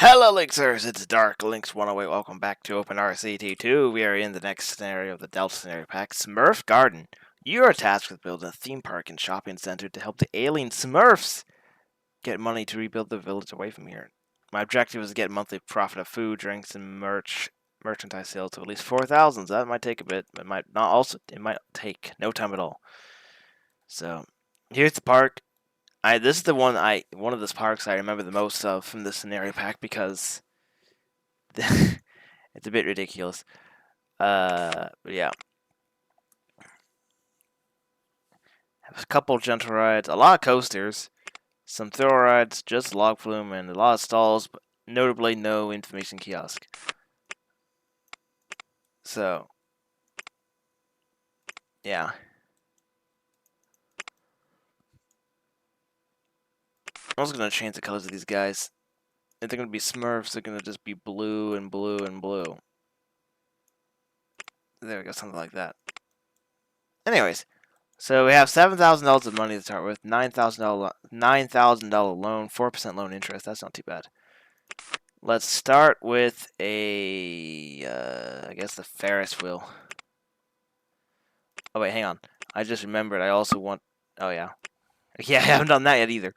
Hello Lynxers, it's Dark Lynx 108. Welcome back to OpenRCT2. We are in the next scenario of the Delta Scenario Pack, Smurf Garden. You are tasked with building a theme park and shopping center to help the alien Smurfs get money to rebuild the village away from here. My objective is to get monthly profit of food, drinks, and merchandise sales of at least 4,000. So that might take a bit, but it might take no time at all. So here's the park. This is one of the parks I remember the most of from the scenario pack because it's a bit ridiculous. But yeah. Have a couple gentle rides, a lot of coasters, some thrill rides, just log flume, and a lot of stalls, but notably no information kiosk. So, yeah. I'm also going to change the colors of these guys. If they're going to be Smurfs, they're going to just be blue and blue and blue. There we go, something like that. Anyways, so we have $7,000 of money to start with, $9,000 loan, 4% loan interest. That's not too bad. Let's start with I guess the Ferris wheel. Oh wait, hang on. I just remembered. I also want. Oh yeah, yeah. I haven't done that yet either.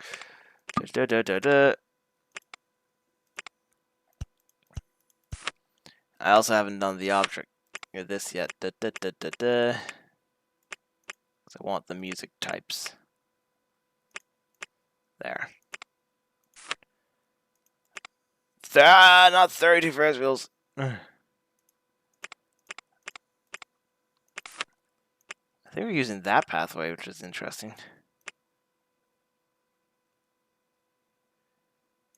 I also haven't done the object of this yet. Because I want the music types. There. Not 32 Ferris wheels. I think we're using that pathway, which is interesting.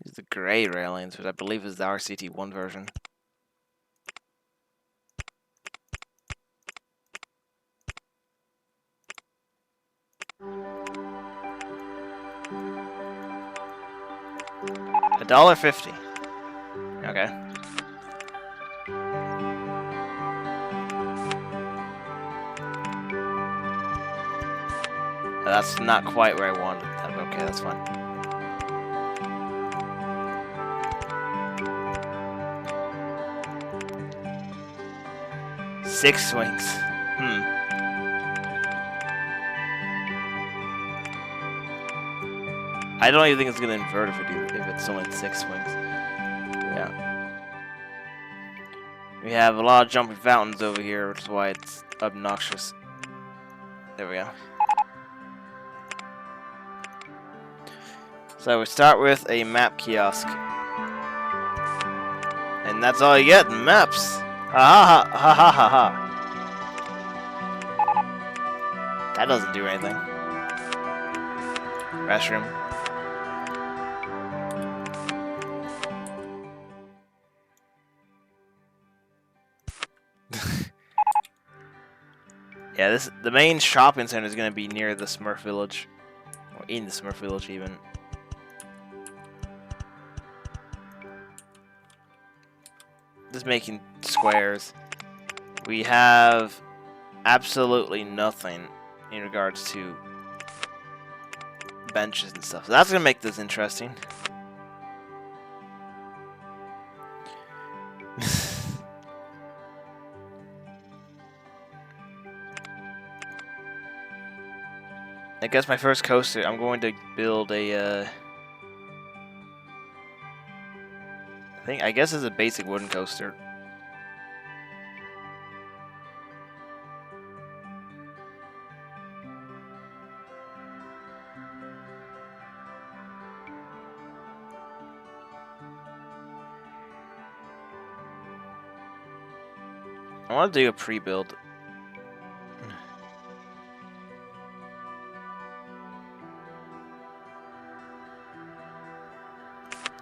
These are the gray railings, which I believe is the RCT1 version. $1.50. Okay. That's not quite where I wanted that. Okay, that's fine. Six swings. I don't even think it's gonna invert if it's only 6 swings. Yeah. We have a lot of jumping fountains over here, which is why it's obnoxious. There we go. So we start with a map kiosk. And that's all you get, maps. Ha ha ha ha ha ha. That doesn't do anything. Restroom. Yeah, the main shopping center is gonna be near the Smurf village. Or in the Smurf village even. Just making squares. We have absolutely nothing in regards to benches and stuff. So that's gonna make this interesting. I guess my first coaster, I'm going to build a I guess it's a basic wooden coaster. I want to do a pre-build.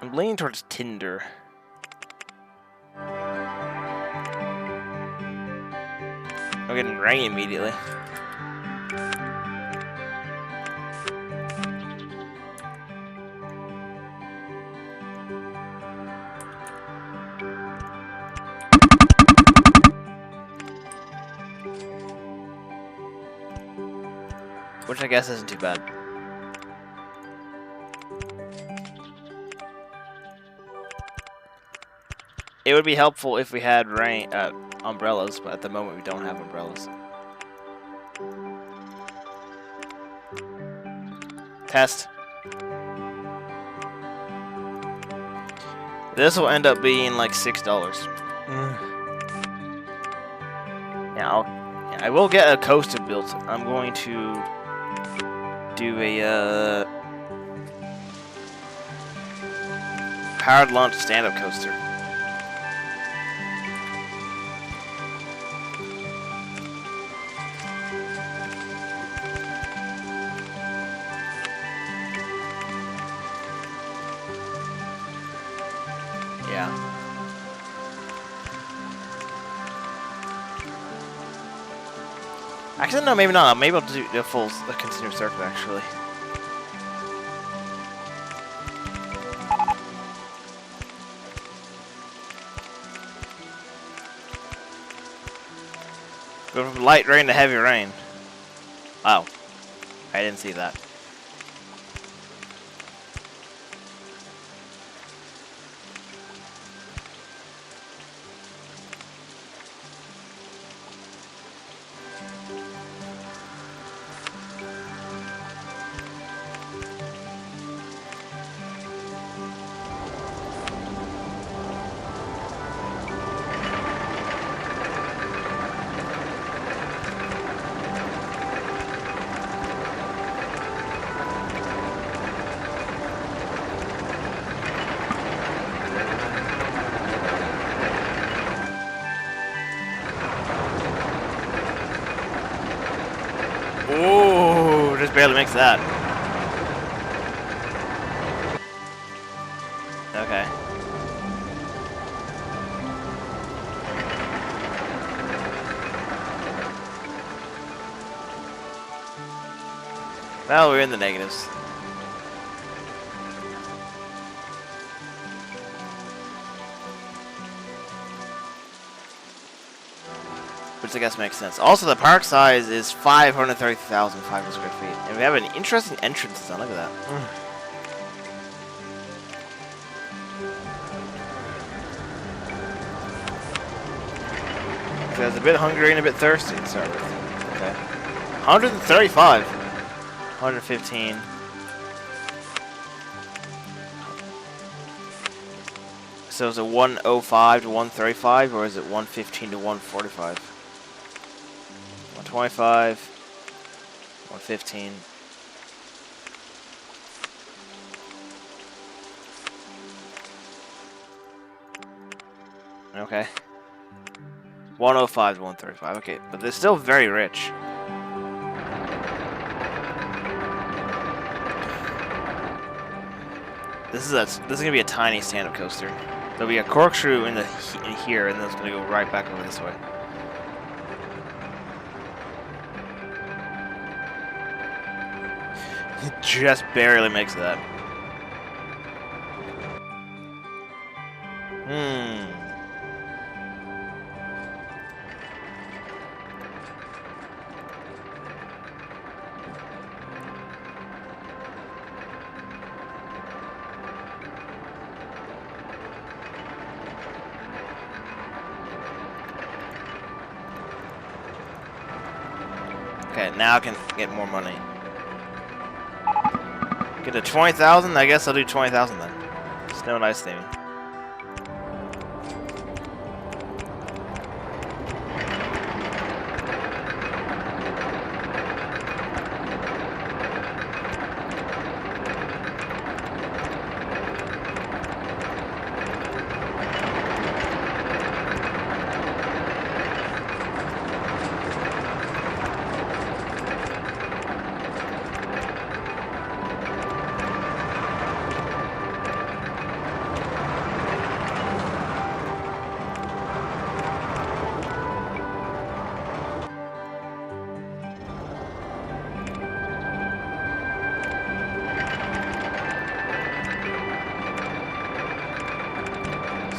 I'm leaning towards Tinder. I'm getting rain immediately. Which I guess isn't too bad. It would be helpful if we had umbrellas, but at the moment we don't have umbrellas. Test. This will end up being like $6. Yeah, I will get a coaster built. I'm going to do a powered launch stand-up coaster. Yeah. Actually, no, maybe not. Maybe I'll do the continuous circuit, actually. Go from light rain to heavy rain. Oh. I didn't see that. Ooh, just barely makes that. Okay. Well, we're in the negatives. Which I guess makes sense. Also, the park size is 530,500 square feet. And we have an interesting entrance design. Look at that. So it's a bit hungry and a bit thirsty to start with. Okay. 135. 115. So is it 105 to 135, or is it 115 to 145? 125, 115. Okay. 105 to 135. Okay, but they're still very rich. This is gonna be a tiny stand-up coaster. There'll be a corkscrew in here, and then it's gonna go right back over this way. It just barely makes that. Okay, now I can get more money. Get to 20,000? I guess I'll do 20,000 then. Snow and ice theming.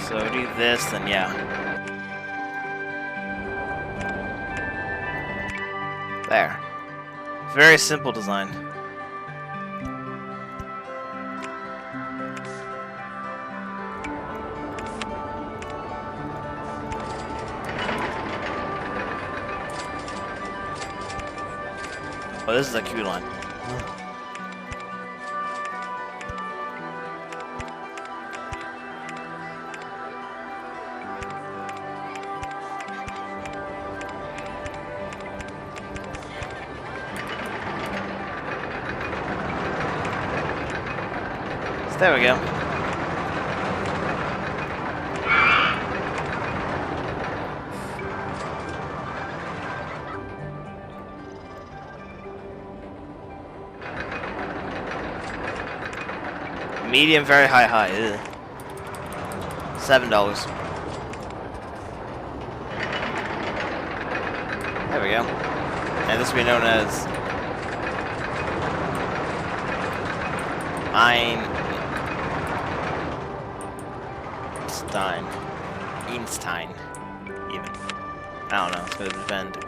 So do this, then yeah. There. Very simple design. Oh, this is a queue line. So there we go. Medium, very high, high. Ugh. $7. There we go. And this will be known as Einstein. Even. I don't know. It's gonna depend.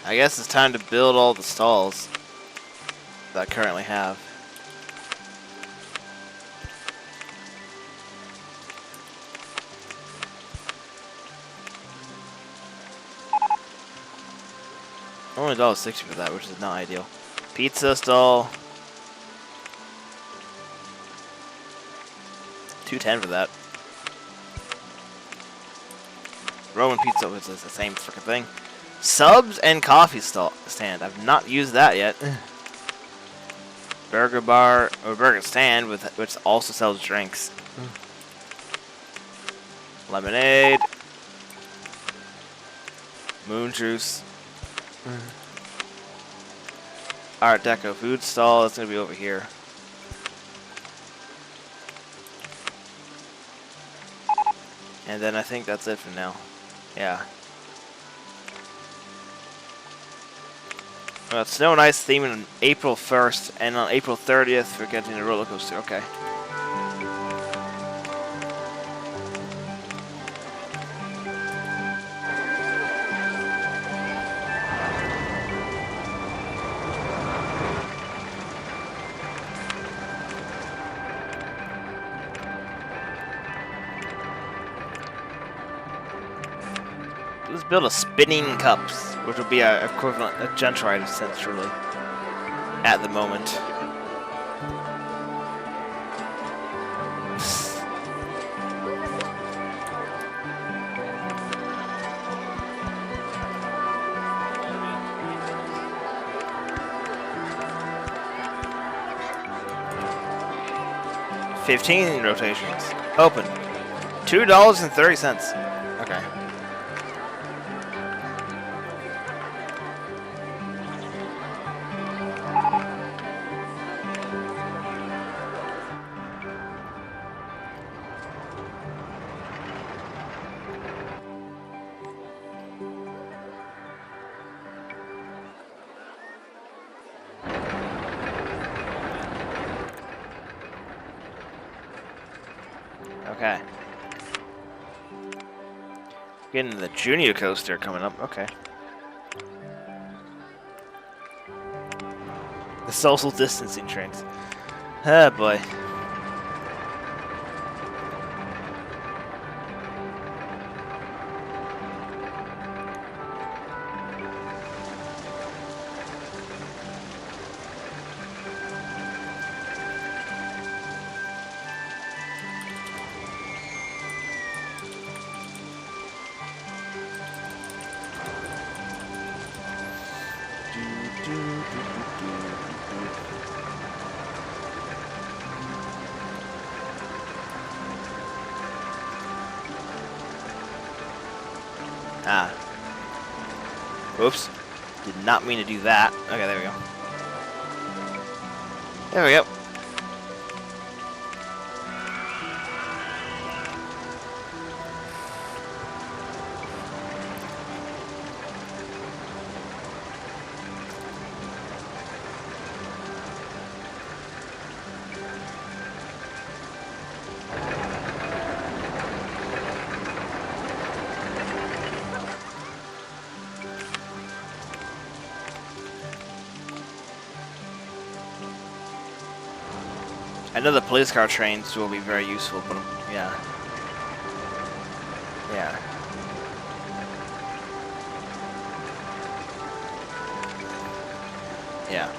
I guess it's time to build all the stalls that I currently have. Only $1.60 for that, which is not ideal. Pizza stall. $2.10 for that. Roman pizza, which is the same freaking thing. Subs and coffee stand. I've not used that yet. Burger bar or burger stand which also sells drinks. Lemonade. Moon juice. Art Deco food stall. That's gonna be over here. And then I think that's it for now. Yeah. Well, Snow and Ice theme on April 1st, and on April 30th we're getting a roller coaster. Okay. Let's build a spinning cups, which will be a equivalent, a gentride essentially, at the moment. $15 rotations. Open. $2.30. Okay. Okay. Getting the junior coaster coming up. Okay. The social distancing trains. Ah, boy. Ah. Oops. Did not mean to do that. Okay, there we go. There we go. I know the police car trains will be very useful, but yeah. Yeah. Yeah.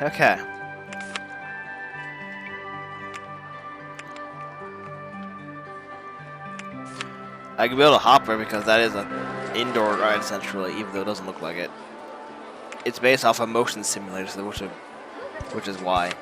Okay. I can build a hopper because that is an indoor ride essentially, even though it doesn't look like it. It's based off a motion simulator, so which is why.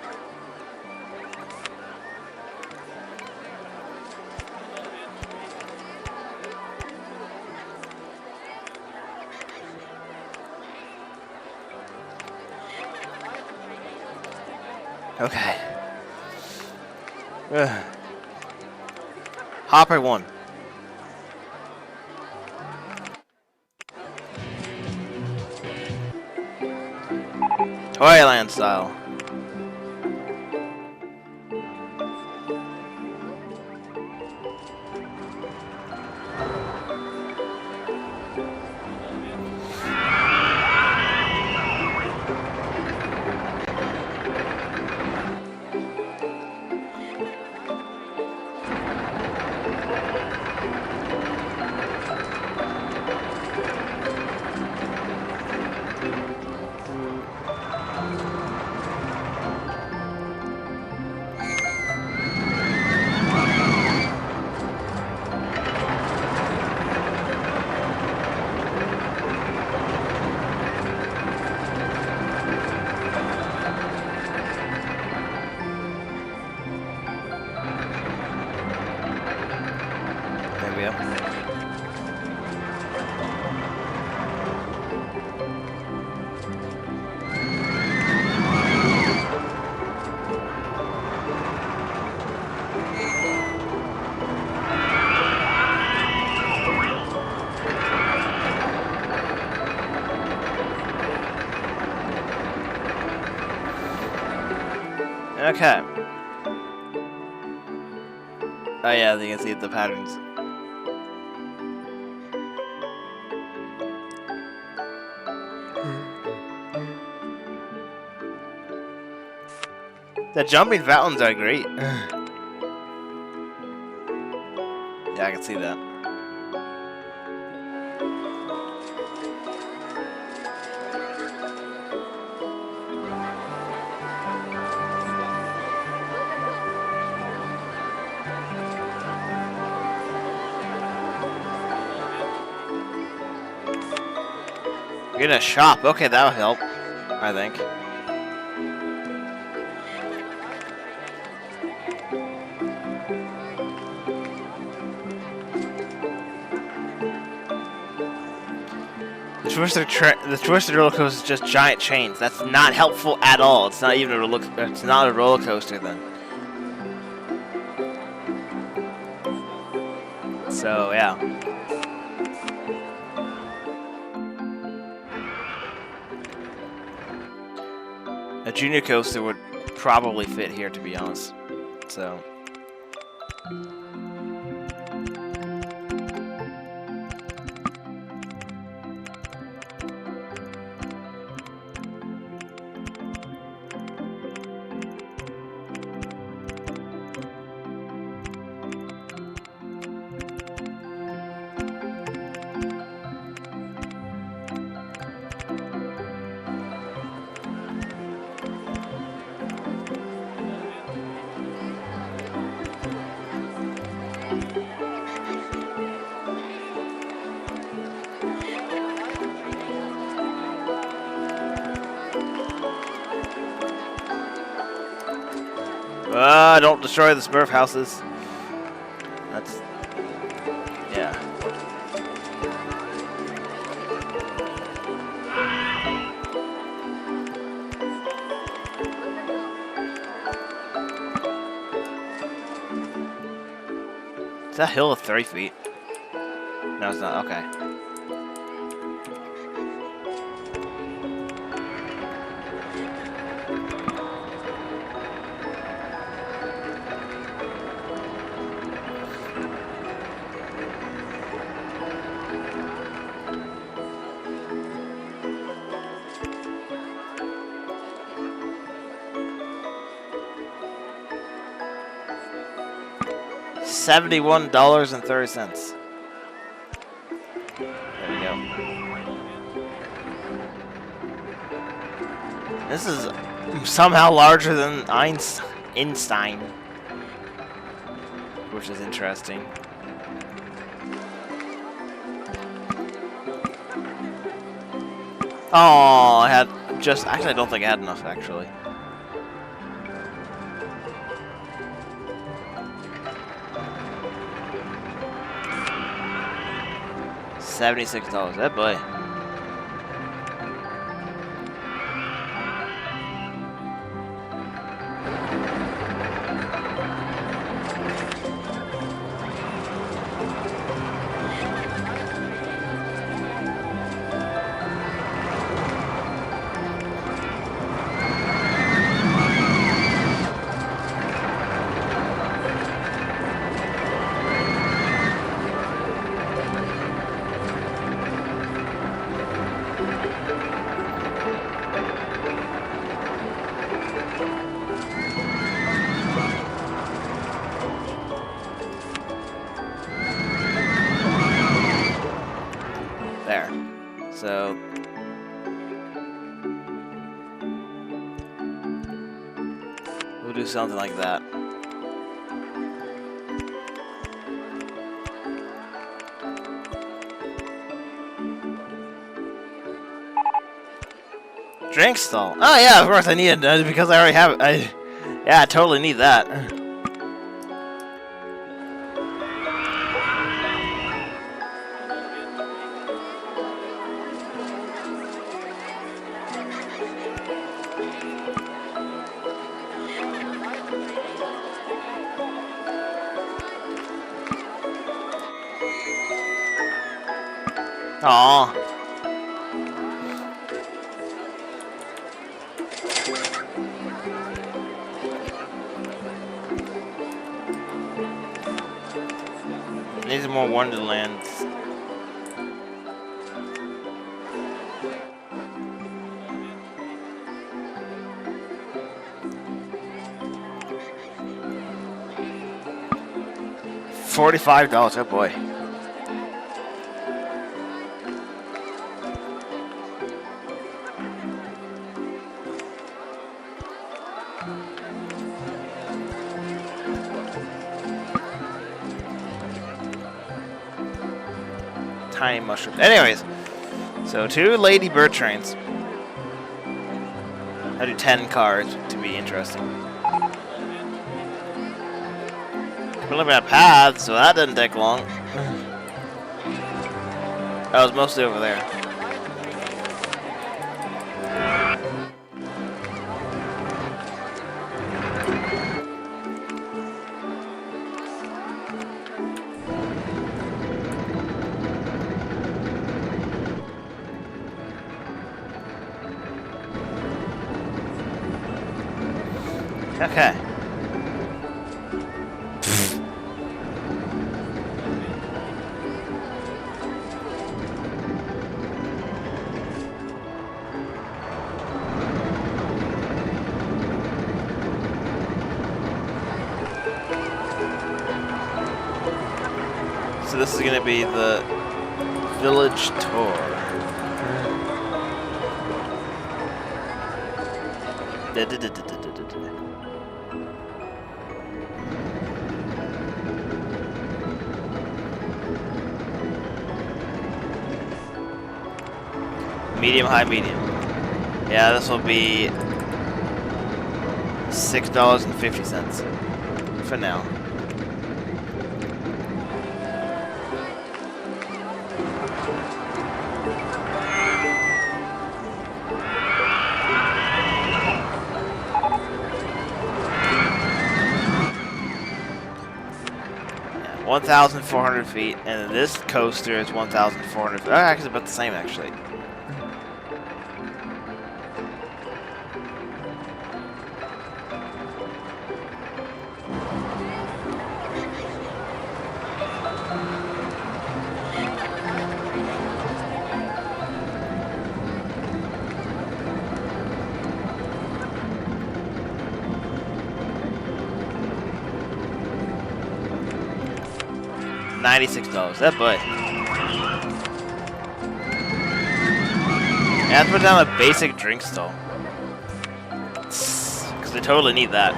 Okay. Ugh. Hopper 1. Toyland style. There we go. Okay. Oh yeah, you can see the patterns. The jumping fountains are great. Yeah, I can see that. We're in a shop. Okay, that'll help, I think. The twisted roller coaster is just giant chains. That's not helpful at all. It's not even a it's not a roller coaster then. So yeah. A junior coaster would probably fit here, to be honest. So. Don't destroy the Smurf houses. That's... yeah. Is that hill of 30 feet? No, it's not. Okay. $71.30. There we go. This is somehow larger than Einstein, which is interesting. Oh, I had just... Actually, I don't think I had enough, actually. $76. That boy. There. So we'll do something like that. Drink stall. Oh yeah, of course I need it because I already have it. Yeah, I totally need that. Aww. These are more Wonderlands. $45, oh boy. Tiny mushrooms. Anyways, so 2 Lady Bird trains. I do 10 cars to be interesting. We're looking at paths, so that didn't take long. That was mostly over there. Okay. So this is going to be the village tour. Medium, high, medium. Yeah, this will be $6.50 for now. Yeah, 1,400 feet, and this coaster is 1,400 feet. Oh, actually, about the same, actually. $96. That boy. I have to put down a basic drinks though. Because they totally need that.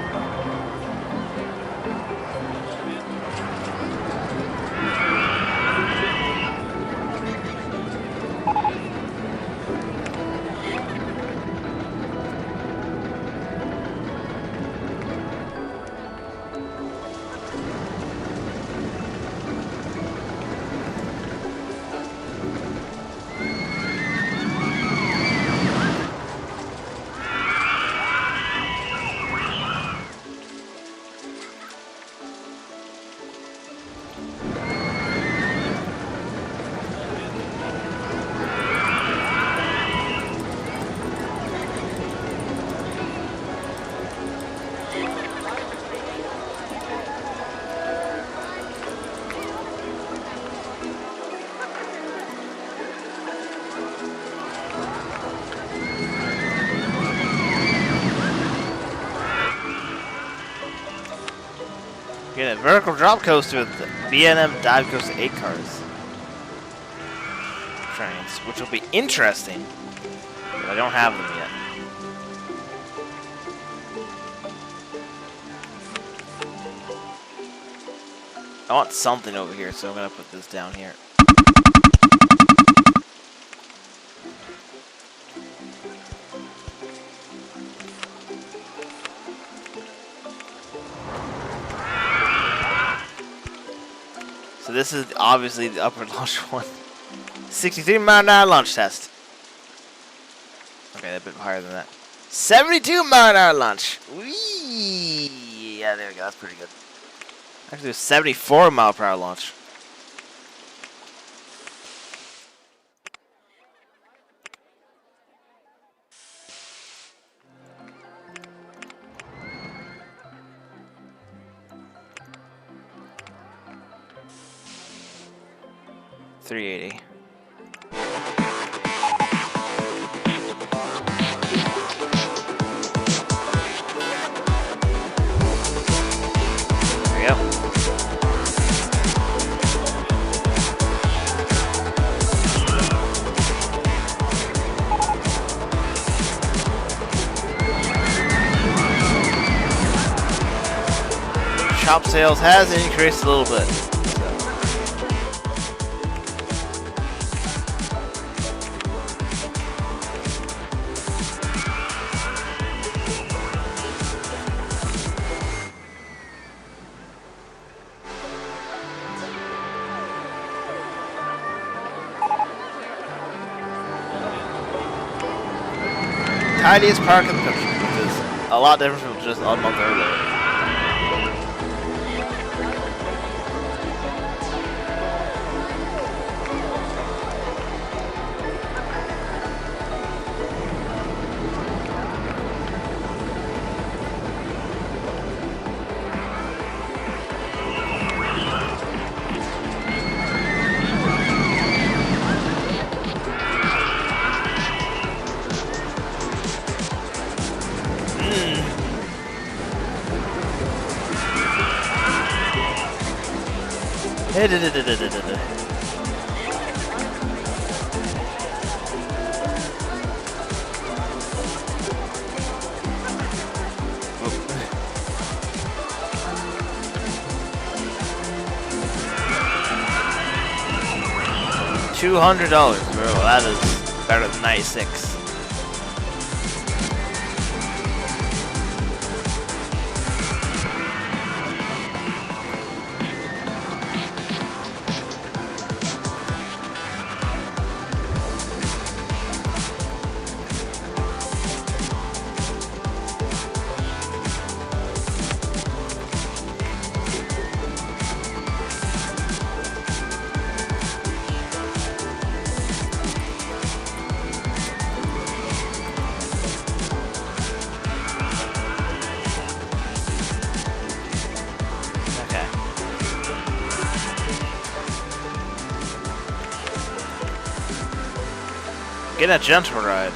Get a vertical drop coaster with B&M dive coaster 8 cars. Trains, which will be interesting, but I don't have them yet. I want something over here, so I'm gonna put this down here. So this is obviously the upper launch one. 63-mile-an-hour launch test. Okay, a bit higher than that. 72-mile-an-hour launch. Whee! Yeah, there we go. That's pretty good. Actually, a 74-mile-per-hour launch. $380. There we go. Shop sales has increased a little bit. Tidiest park in the country, which is a lot different from just a month earlier. $200, bro. That is better than 96. Get a gentle ride.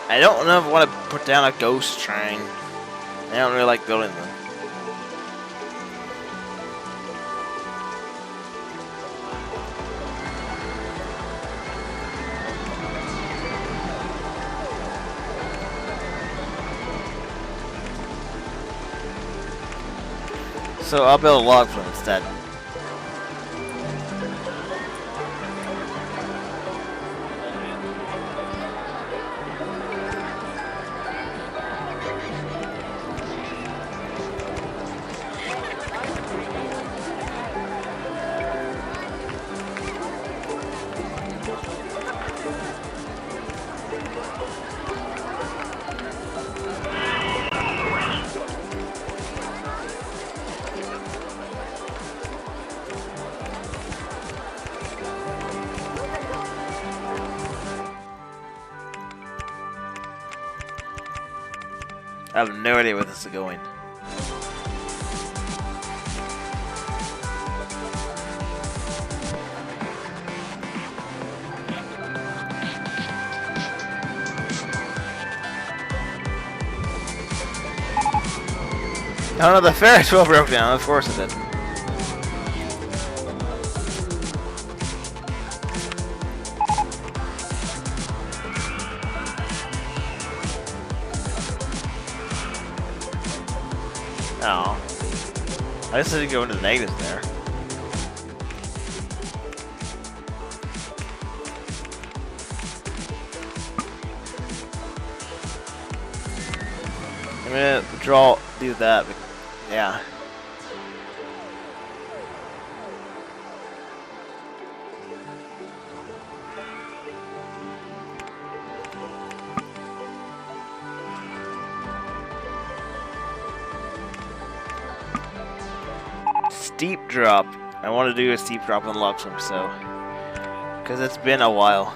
I don't know if I want to put down a ghost train. I don't really like building them. So I'll build a log flume instead. I have no idea where this is going. Oh no, the Ferris wheel broke down, of course it did. Oh. I guess I didn't go into the negatives there. I'm gonna do that, but yeah. Steep drop. I want to do a steep drop on log flume, so because it's been a while.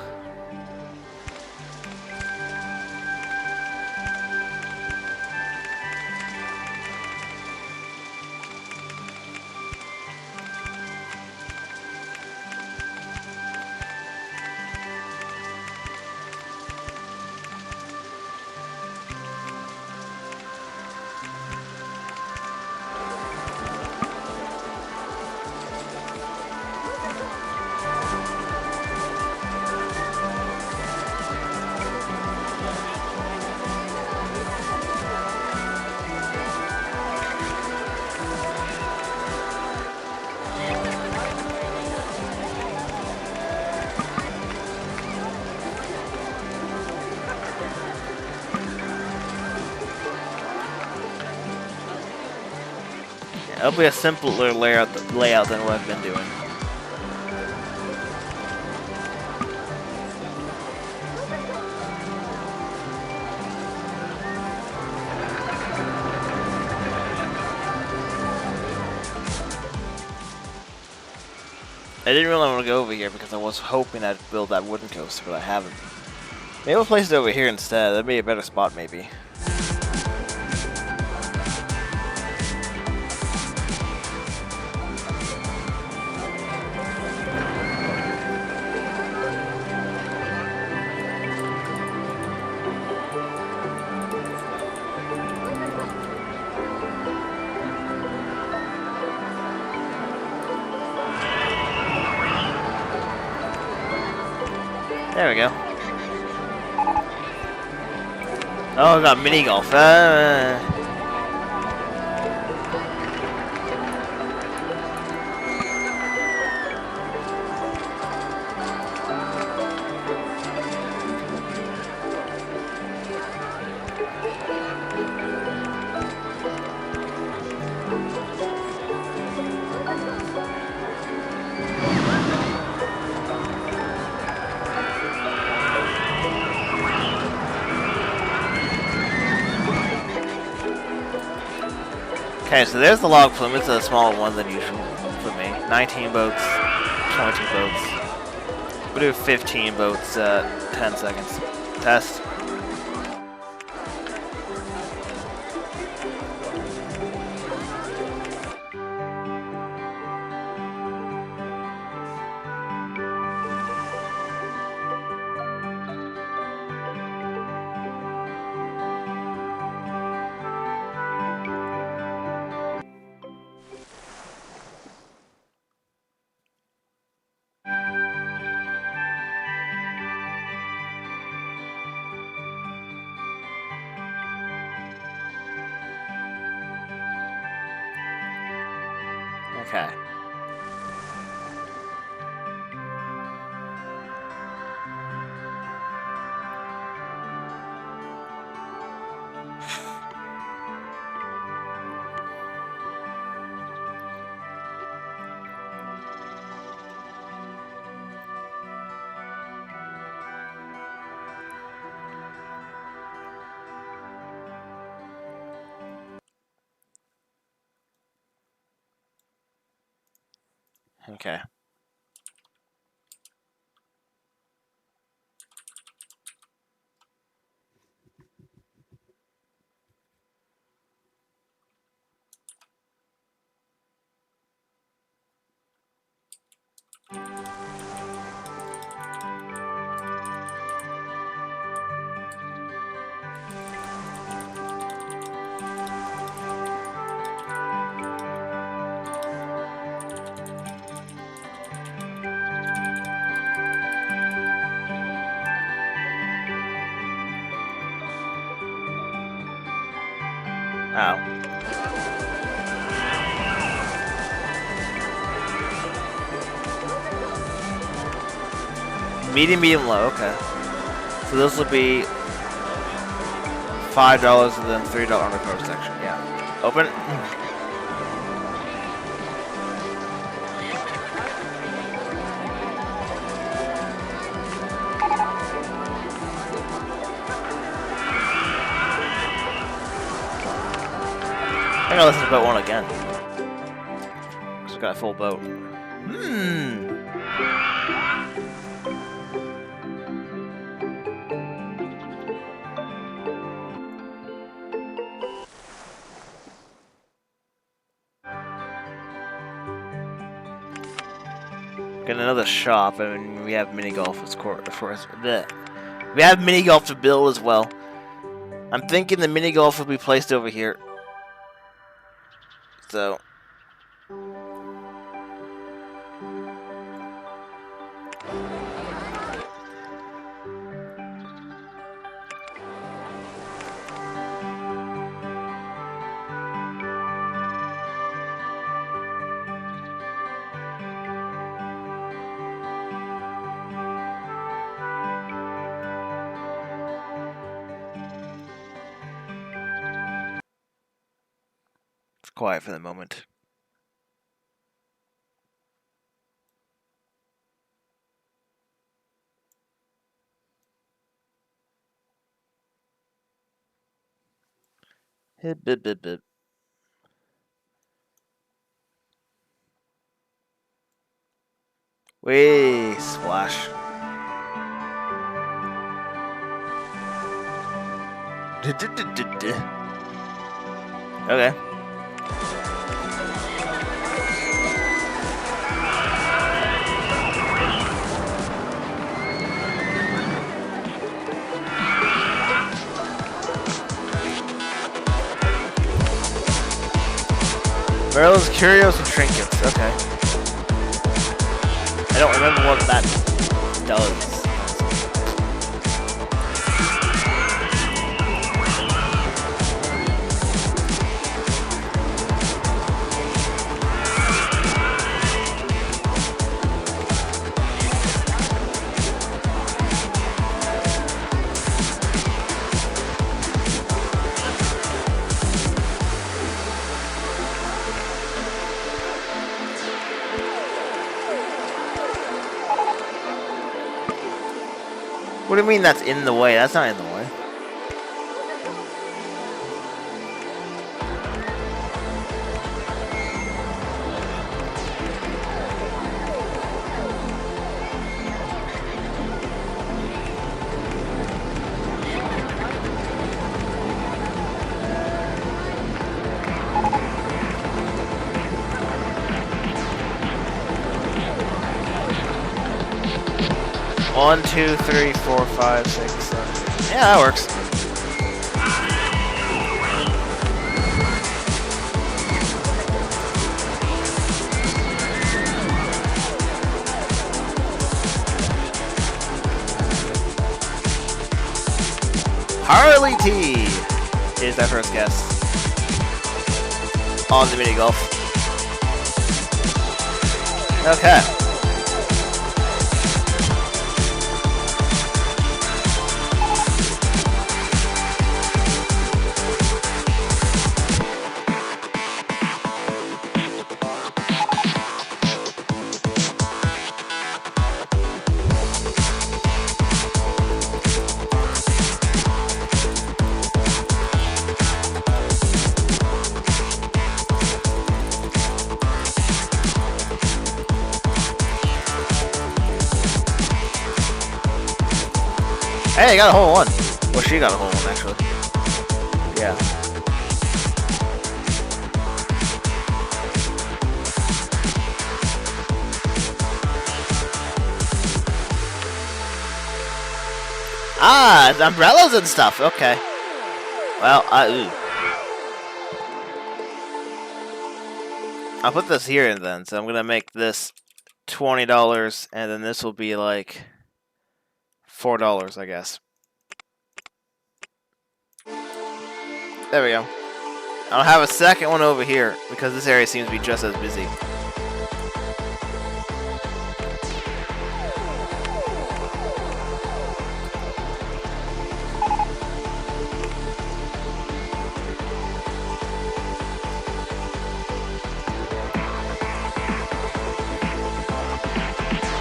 It'll be a simpler layout than what I've been doing. I didn't really want to go over here because I was hoping I'd build that wooden coaster, but I haven't. Maybe I'll place it over here instead. That'd be a better spot, maybe. There we go. Oh, I got mini golf. Okay, so there's the log flume. It's a smaller one than usual for me. 19 boats, 22 boats. We'll do 15 boats, 10 seconds. Test. Okay. Okay. Ow. Medium, medium, low. Okay. So this would be $5 and then $3 undercover section. Yeah. Open. I gotta listen to boat 1 again. Cause I got a full boat. Got another shop. I mean, we have mini golf, of course. We have mini golf to build as well. I'm thinking the mini golf will be placed over here. So. It's quiet for the moment. Hip, bip, bip, bip. Way splash. Okay. Maryland's Curios and Trinkets. Okay. I don't remember what that does. What do you mean that's in the way? That's not in the way. One, 2, 3, 4, 5, 6, 7. Yeah, that works. Harley T is our first guest on the mini golf. Okay. Hey, I got a hole in one. Well, she got a hole in one, actually. Yeah. Ah, it's umbrellas and stuff. Okay. Well, I'll put this here then. So I'm gonna make this $20, and then this will be like $4, I guess. There we go. I'll have a second one over here because this area seems to be just as busy.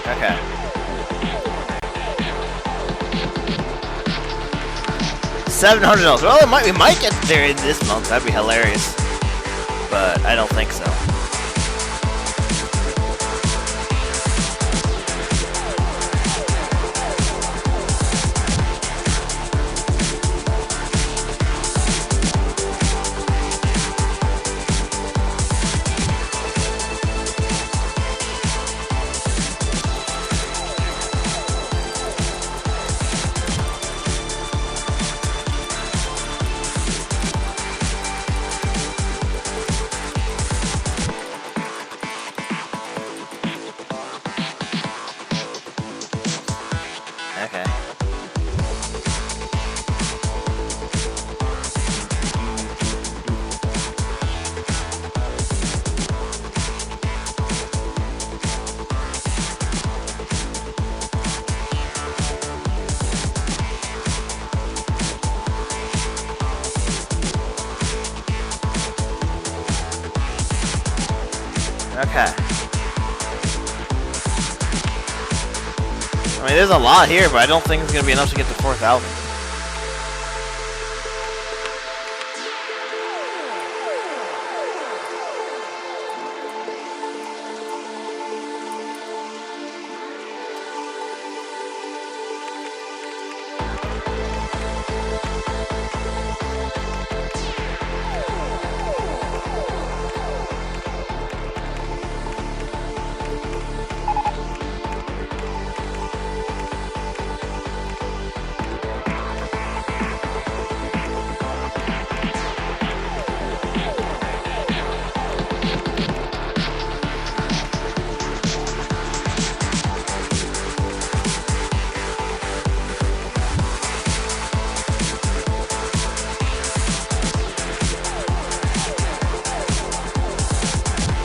Okay. $700. Well, we might get there in this month. That'd be hilarious. But I don't think so. Okay. Okay. I mean, there's a lot here, but I don't think it's going to be enough to get to 4,000.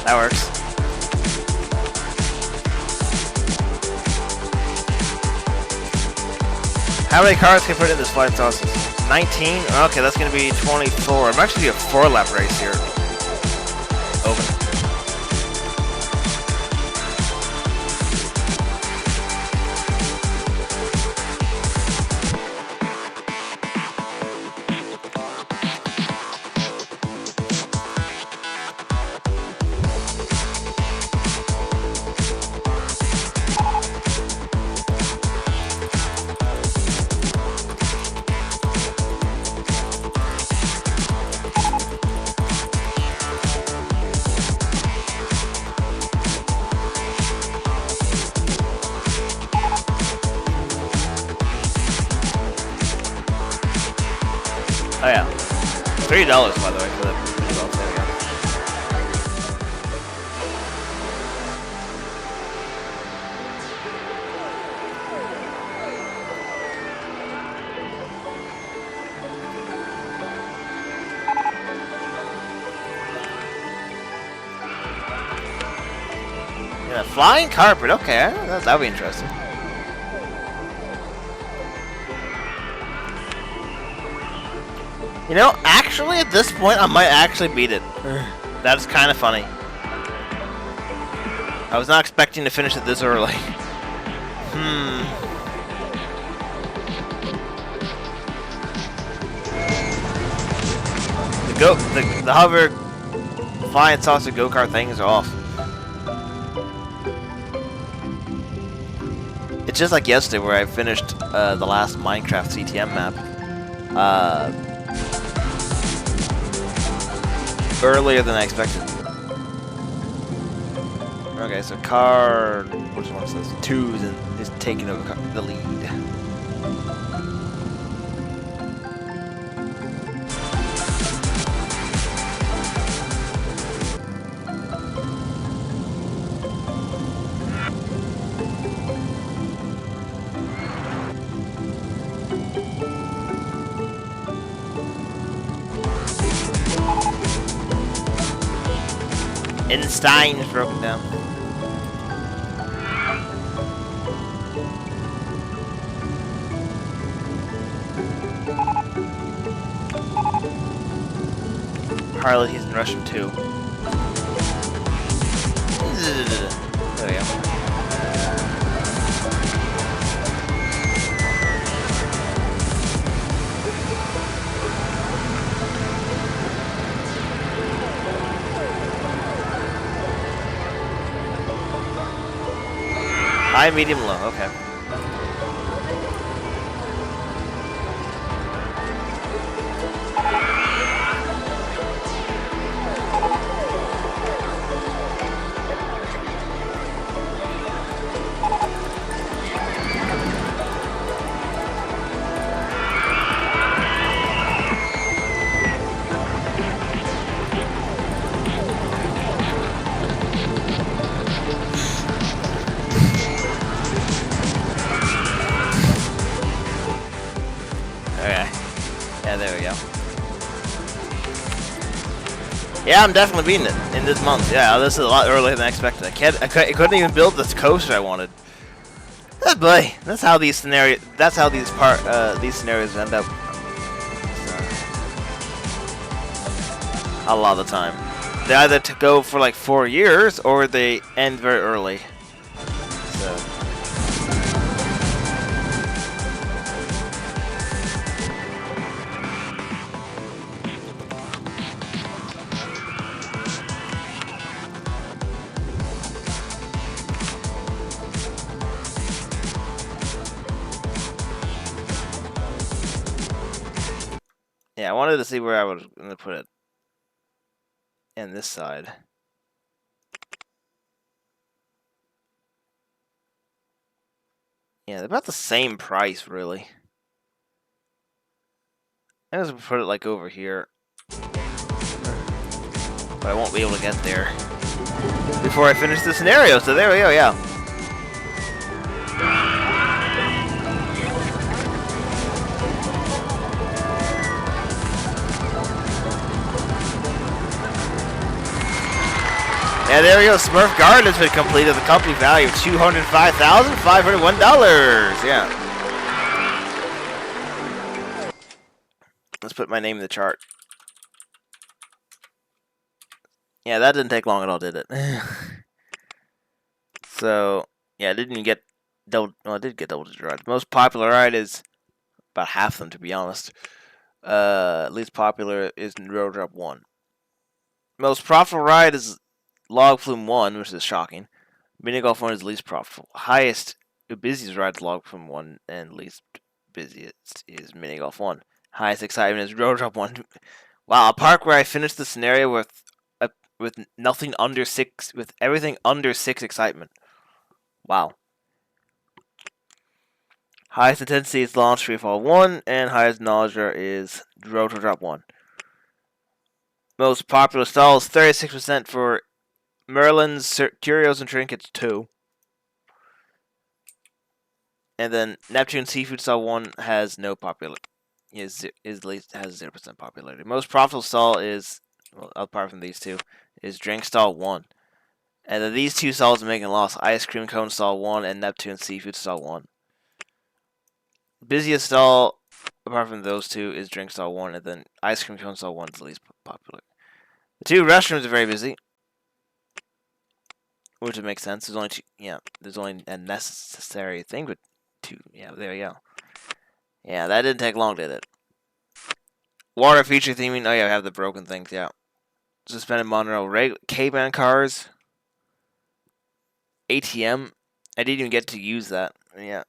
That works. How many cars can I put in this flight sauces? 19? Okay, that's going to be 24. I'm actually doing a 4-lap race here. Open. Oh yeah, $3 by the way for the mini golf. There we go. Yeah, Flying carpet, okay, that'll be interesting. You know, actually, at this point, I might actually beat it. That's kind of funny. I was not expecting to finish it this early. The hover flying saucer go-kart thing is off. It's just like yesterday where I finished the last Minecraft CTM map earlier than I expected. Okay, so car, which one is this? 2 is taking over the lead. Einstein is broken down. Harley, he's in Russian too. There we go. High, medium, low, okay. Yeah, there we go. Yeah, I'm definitely beating it in this month. Yeah, this is a lot earlier than I expected. I couldn't even build this coaster I wanted. Oh boy, that's how these scenarios. That's how these scenarios end up. A lot of the time, they either go for like 4 years or they end very early. So. Yeah, I wanted to see where I was going to put it. And this side. Yeah, they're about the same price, really. I'm just going to put it like over here. But I won't be able to get there before I finish the scenario, so there we go, yeah. Yeah, there we go. Smurf Garden has been completed. The company value of $205,501. Yeah. Let's put my name in the chart. Yeah, that didn't take long at all, did it? So, yeah, I didn't even get double. Well, I did get double-digit rides. Most popular ride is about half of them, to be honest. Least popular is Road Drop 1. Most profitable ride is Log Flume 1, which is shocking. Mini Golf 1 is least profitable. Highest, busiest ride is Log Flume 1, and least busiest is Mini Golf 1. Highest excitement is Road Drop 1. Wow, a park where I finished the scenario with nothing under 6, with everything under 6 excitement. Wow. Highest intensity is Launch Freefall 1, and highest nausea is Road Drop 1. Most popular stall is 36% for Merlin's Curios and Trinkets 2. And then Neptune Seafood Stall 1 has no popularity. Has 0% popularity. Most profitable stall is, well, apart from these two, is Drink Stall 1. And then these two stalls making loss. Ice cream cone stall 1 and Neptune seafood stall 1. Busiest stall, apart from those two, is drink stall 1, and then ice cream cone stall 1 is the least popular. The two restrooms are very busy, which would make sense. There's only two, there's only a necessary thing with two. Yeah, there you go. Yeah, that didn't take long, did it? Water feature theming. Oh yeah, I have the broken things. Yeah. Suspended monorail, K-band cars, ATM. I didn't even get to use that. Yeah.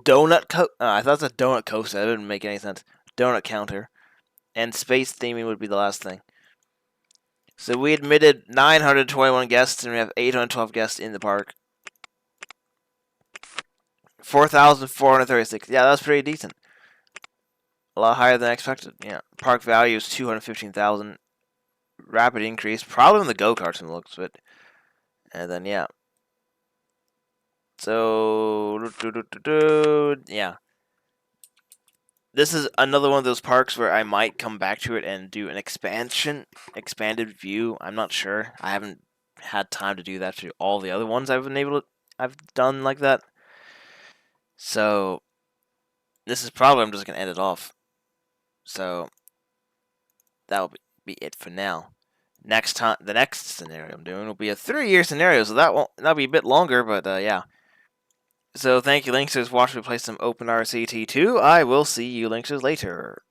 Donut I thought it was a donut coaster. That didn't make any sense. Donut counter. And space theming would be the last thing. So we admitted 921 guests, and we have 812 guests in the park. 4,436. Yeah, that's pretty decent. A lot higher than expected. Yeah. Park value is 215,000. Rapid increase. Probably on the go-karts from the looks of it. And then, yeah. So, yeah. This is another one of those parks where I might come back to it and do an expanded view. I'm not sure. I haven't had time to do that to all the other ones I've done like that. So this is probably, I'm just gonna end it off. So that'll be it for now. Next time, the next scenario I'm doing will be a 3-year scenario, so that'll be a bit longer, but yeah. So thank you, Lynxers, for watching me play some OpenRCT2. I will see you, Lynxers, later.